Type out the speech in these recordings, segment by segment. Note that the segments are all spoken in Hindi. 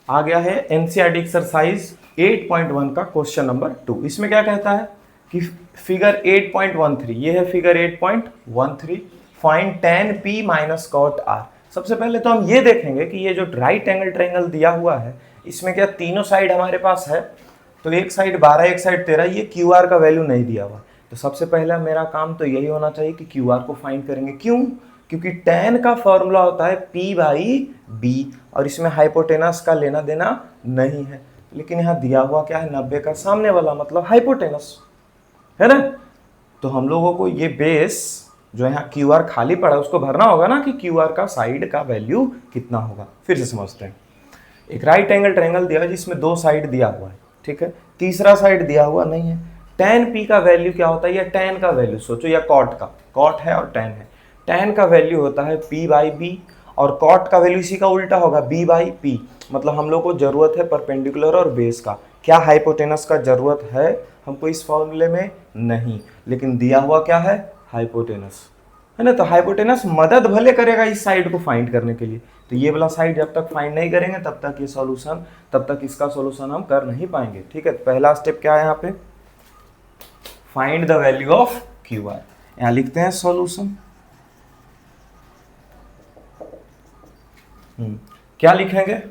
आ गया है एनसीईआरटी एक्सरसाइज 8.1 का क्वेश्चन नंबर 2। इसमें क्या कहता है कि फिगर 8.13, ये है figure 8.13, find tan p minus cot r। सबसे पहले तो हम ये देखेंगे कि ये जो राइट एंगल ट्रायंगल दिया हुआ है इसमें क्या तीनों साइड हमारे पास है, तो एक साइड 12 एक साइड 13, ये क्यू आर का वैल्यू नहीं दिया हुआ। तो सबसे पहला मेरा काम तो यही होना चाहिए कि क्यू आर को फाइंड करेंगे। क्यों? क्योंकि tan का फॉर्मूला होता है p बाई b और इसमें हाइपोटेनस का लेना देना नहीं है। लेकिन यहाँ दिया हुआ क्या है, 90 का सामने वाला मतलब हाइपोटेनस है ना। तो हम लोगों को ये बेस जो यहाँ क्यू आर खाली पड़ा है उसको भरना होगा ना कि क्यू आर का साइड का वैल्यू कितना होगा। फिर से समझते हैं। एक राइट एंगल ट्रायंगल दिया है जिसमें दो साइड दिया हुआ है, ठीक है, तीसरा साइड दिया हुआ नहीं है। tan p का वैल्यू क्या होता है, या tan का वैल्यू सोचो, या कॉट है और tan है। tan का वैल्यू होता है p बाई b और कॉट का वैल्यू इसी का उल्टा होगा b बाई p। मतलब हम लोग को जरूरत है परपेंडिकुलर और बेस का। क्या हाइपोटेनस का जरूरत है हमको इस फॉर्मूले में? नहीं, लेकिन दिया हुआ क्या है, हाइपोटेनस है ना। तो हाइपोटेनस मदद भले करेगा इस साइड को फाइंड करने के लिए। तो ये वाला साइड जब तक फाइंड नहीं करेंगे तब तक ये सॉल्यूशन, तब तक इसका सॉल्यूशन हम कर नहीं पाएंगे, ठीक है। तो पहला स्टेप क्या है यहाँ पे, find the value of Q R. यहाँ लिखते हैं सॉल्यूशन। क्या लिखेंगे,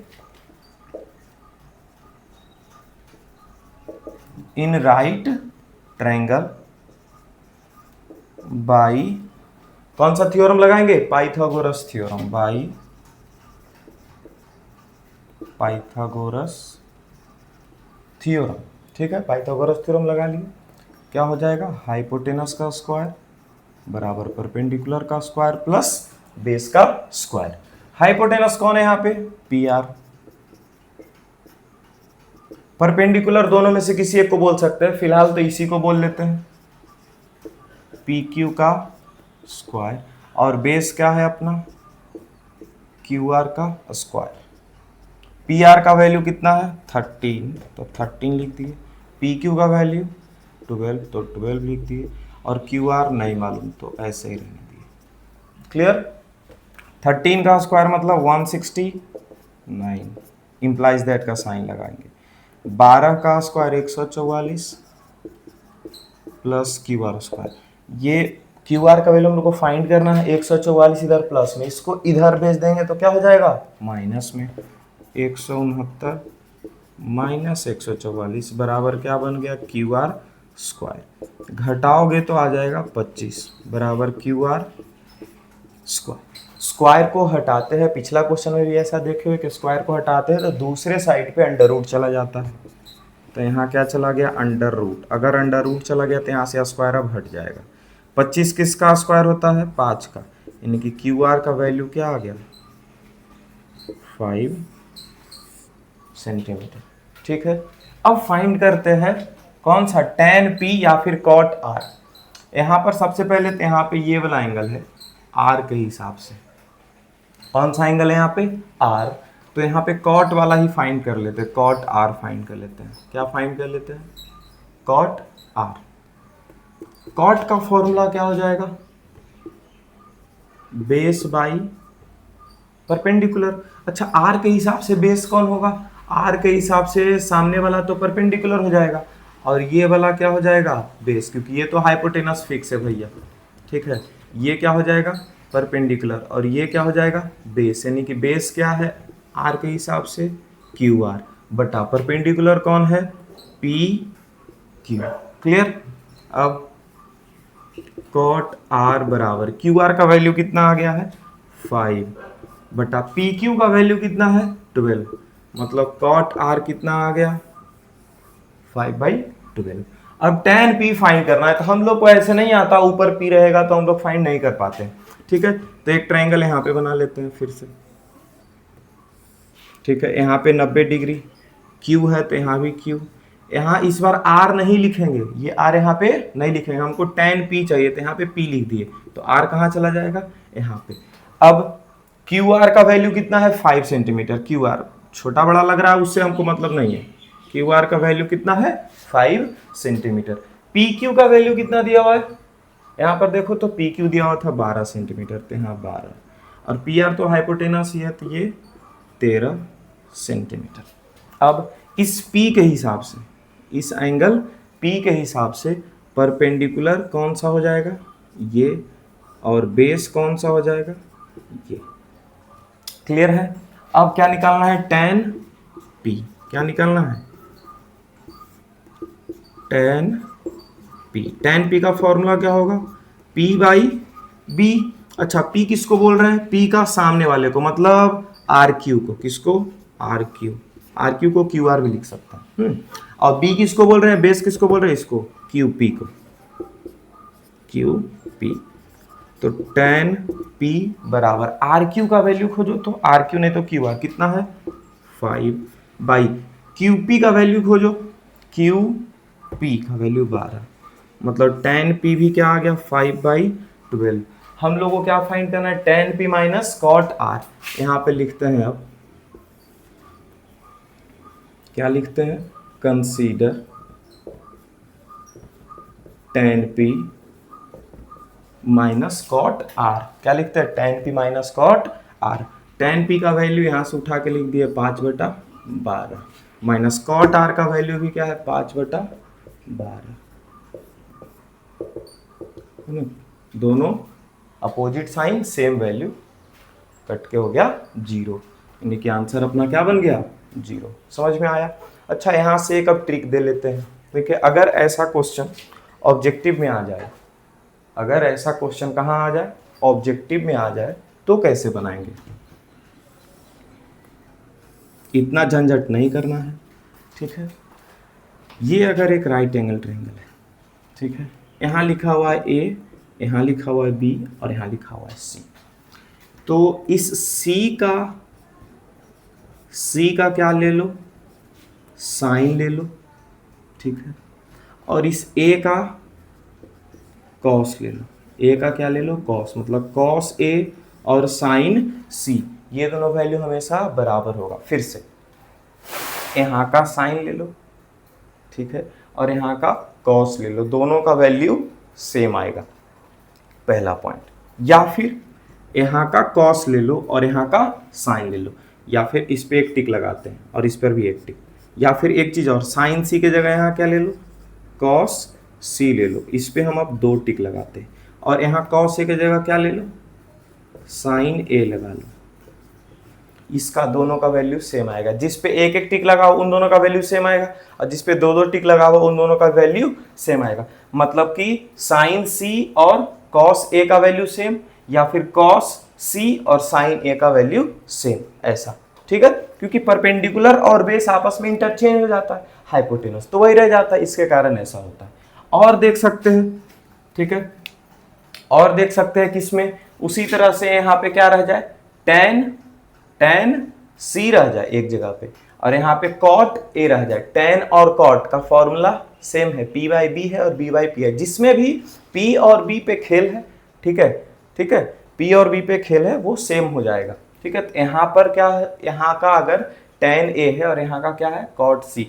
इन राइट ट्रायंगल बाई, कौन सा थ्योरम लगाएंगे, Pythagoras theorem, by Pythagoras theorem, ठीक है। पाइथागोरस थ्योरम लगा लिए, क्या हो जाएगा, हाइपोटेनस का स्क्वायर बराबर परपेंडिकुलर का स्क्वायर प्लस बेस का स्क्वायर। हाइपोटेनस कौन है यहाँ पे, पी आर। परपेंडिकुलर दोनों में से किसी एक को बोल सकते हैं, फिलहाल तो इसी को बोल लेते हैं, पी क्यू का स्क्वायर, और बेस क्या है अपना, क्यू आर का स्क्वायर। पी आर का वैल्यू कितना है 13, तो 13 लिख दिए। पी क्यू का वैल्यू 12, तो 12 लिख दिए। और क्यू आर नहीं मालूम तो ऐसे ही रहने दिए। क्लियर। 13 का स्क्वायर मतलब 169, इंप्लाइज दैट का साइन लगाएंगे। 12 का square 144 plus Q R square. ये क्यू आर का वैल्यू हम लोग को फाइंड करना है, 144 इधर प्लस में, इसको इधर भेज देंगे तो क्या हो जाएगा, माइनस में। 169 माइनस 144 बराबर क्या बन गया, क्यू आर स्क्वायर। घटाओगे तो आ जाएगा 25 बराबर क्यू आर स्क्वायर। स्क्वायर को हटाते हैं, पिछला क्वेश्चन में भी ऐसा देखे हुए कि स्क्वायर को हटाते हैं तो दूसरे साइड पे अंडर रूट चला जाता है। तो यहाँ क्या चला गया, अंडर रूट। अगर अंडर रूट चला गया तो यहाँ से स्क्वायर अब हट जाएगा। 25 किसका स्क्वायर होता है, 5 का, यानी कि क्यू आर का वैल्यू क्या आ गया, 5 सेंटीमीटर, ठीक है। अब फाइंड करते हैं कौन सा, tan p या फिर cot r। यहाँ पर सबसे पहले तो यहाँ पे ये वाला एंगल है r के हिसाब से, कौन सा एंगल है यहाँ पे, r। तो यहाँ पे cot वाला ही फाइंड कर लेते हैं, cot r फाइंड कर लेते हैं। क्या फाइंड कर लेते हैं, cot r। cot का फॉर्मूला क्या हो जाएगा, बेस बाई परपेंडिकुलर। अच्छा, r के हिसाब से बेस कौन होगा, r के हिसाब से सामने वाला तो परपेंडिकुलर हो जाएगा और ये वाला क्या हो जाएगा, बेस, क्योंकि ये तो हाइपोटेनस फिक्स है भैया, ठीक है। ये क्या हो जाएगा, परपेंडिकुलर, और ये क्या हो जाएगा, बेस, यानी कि बेस क्या है, r के हिसाब से क्यू आर बटा परपेंडिकुलर कौन है, पी क्यू। क्लियर। अब cot r बराबर क्यू आर का वैल्यू कितना आ गया है, 5 बटा पी क्यू का वैल्यू कितना है, 12, मतलब cot r कितना आ गया, 5/12। अब tan p फाइंड करना है, तो हम लोग को ऐसे नहीं आता, ऊपर p रहेगा तो हम लोग फाइंड नहीं कर पाते, ठीक है। तो एक ट्रायंगल यहाँ पे बना लेते हैं फिर से, ठीक है। यहाँ पे 90 डिग्री q है तो यहाँ भी q। यहाँ इस बार r नहीं लिखेंगे, ये r यहाँ पे नहीं लिखेंगे, हमको tan p चाहिए तो यहाँ पे p लिख दिए, तो r कहाँ चला जाएगा, यहाँ पे। अब क्यू आर का वैल्यू कितना है, 5 सेंटीमीटर। क्यू आर छोटा बड़ा लग रहा है, उससे हमको मतलब नहीं है। क्यू आर का वैल्यू कितना है, 5 सेंटीमीटर। पी क्यू का वैल्यू कितना दिया हुआ है, यहाँ पर देखो तो पी क्यू दिया हुआ था 12 सेंटीमीटर, तो यहाँ 12, और पी आर तो हाइपोटेनस ही है तो ये 13 सेंटीमीटर। अब इस P के हिसाब से, इस एंगल P के हिसाब से परपेंडिकुलर कौन सा हो जाएगा, ये, और बेस कौन सा हो जाएगा, ये। क्लियर है? अब क्या निकालना है, tan P। क्या निकालना है, tan P का फॉर्मूला क्या होगा, P बाई B। अच्छा, P किसको बोल रहे हैं, P का सामने वाले को, मतलब RQ को। किसको, RQ को QR भी लिख सकता है। और B किसको बोल रहे हैं, बेस किसको बोल रहे हैं, इसको QP को, QP। तो tan P बराबर, RQ का वैल्यू खोजो, तो RQ नहीं तो QR कितना है 5 बाई QP का वैल्यू खोजो, QP का वैल्यू 12, मतलब tan P भी क्या आ गया 5/12। हम लोगों को क्या फाइंड करना है, tan P minus cot R। यहाँ पे लिखते हैं, अब क्या लिखते हैं, consider tan P minus cot R। क्या लिखते हैं, tan P minus cot R। tan P का वैल्यू यहाँ से उठा के लिख दिए 5/12, माइनस कॉट R का वैल्यू भी क्या है 5/12। दोनों opposite sign, same value, cut के हो गया 0, यानी कि आंसर अपना क्या बन गया 0। समझ में आया? अच्छा, यहाँ से एक अब ट्रिक दे लेते हैं। देखिए, अगर ऐसा क्वेश्चन ऑब्जेक्टिव में आ जाए, अगर ऐसा क्वेश्चन कहाँ आ जाए, ऑब्जेक्टिव में आ जाए, तो कैसे बनाएंगे, इतना झंझट नहीं करना है, ठीक है। ये अगर एक राइट एंगल ट्रायंगल है, ठीक है, यहाँ लिखा हुआ है A, यहाँ लिखा हुआ है B, और यहाँ लिखा हुआ है C। तो इस C का क्या ले लो, साइन ले लो, ठीक है, और इस A का कॉस ले लो। A का क्या ले लो, कॉस, मतलब कॉस A और साइन C, ये दोनों वैल्यू हमेशा बराबर होगा। फिर से यहाँ का साइन ले लो, ठीक है, और यहाँ का कॉस ले लो, दोनों का वैल्यू सेम आएगा, पहला पॉइंट। या फिर यहाँ का कॉस ले लो और यहाँ का साइन ले लो, या फिर इस पे एक टिक लगाते हैं और इस पर भी एक टिक, या फिर एक चीज़ और, साइन C के जगह यहाँ क्या ले लो, कॉस C ले लो, इस पे हम अब 2 टिक लगाते हैं, और यहाँ कॉस A की जगह क्या ले लो, साइन A लगा लो। इसका दोनों का वैल्यू सेम आएगा, जिस पे एक एक टिक लगाओ उन दोनों का वैल्यू सेम आएगा, और जिस पे 2-2 टिक लगाओ उन दोनों का वैल्यू सेम आएगा। मतलब कि साइन C और कॉस A का वैल्यू सेम, या फिर कॉस C और साइन A का वैल्यू सेम, ऐसा, ठीक है, क्योंकि परपेंडिकुलर और बेस आपस में इंटरचेंज हो जाता है, हाइपोटेनस तो वही रह जाता है, इसके कारण ऐसा होता है। और देख सकते हैं, ठीक है, और देख सकते हैं किसमें, उसी तरह से यहाँ पे क्या रह जाए, tan C रह जाए एक जगह पे, और यहाँ पे cot A रह जाए। tan और cot का फॉर्मूला सेम है, P/B है और B/P है, जिसमें भी P और B पे खेल है, ठीक है, ठीक है, P और B पे खेल है वो सेम हो जाएगा, ठीक है। तो यहाँ पर क्या है, यहाँ का अगर tan A है और यहाँ का क्या है cot C,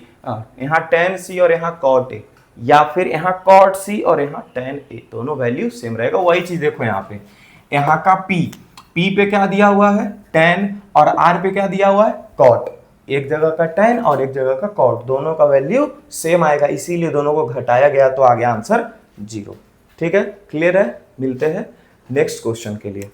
यहाँ tan C और यहाँ cot A, या फिर यहाँ cot C और यहाँ tan A, दोनों वैल्यू सेम रहेगा। वही चीज देखो यहाँ पे, यहाँ का P पे क्या दिया हुआ है tan, और R पे क्या दिया हुआ है cot, एक जगह का tan और एक जगह का cot, दोनों का वैल्यू सेम आएगा, इसीलिए दोनों को घटाया गया तो आ गया आंसर 0। ठीक है, क्लियर है? मिलते हैं नेक्स्ट क्वेश्चन के लिए।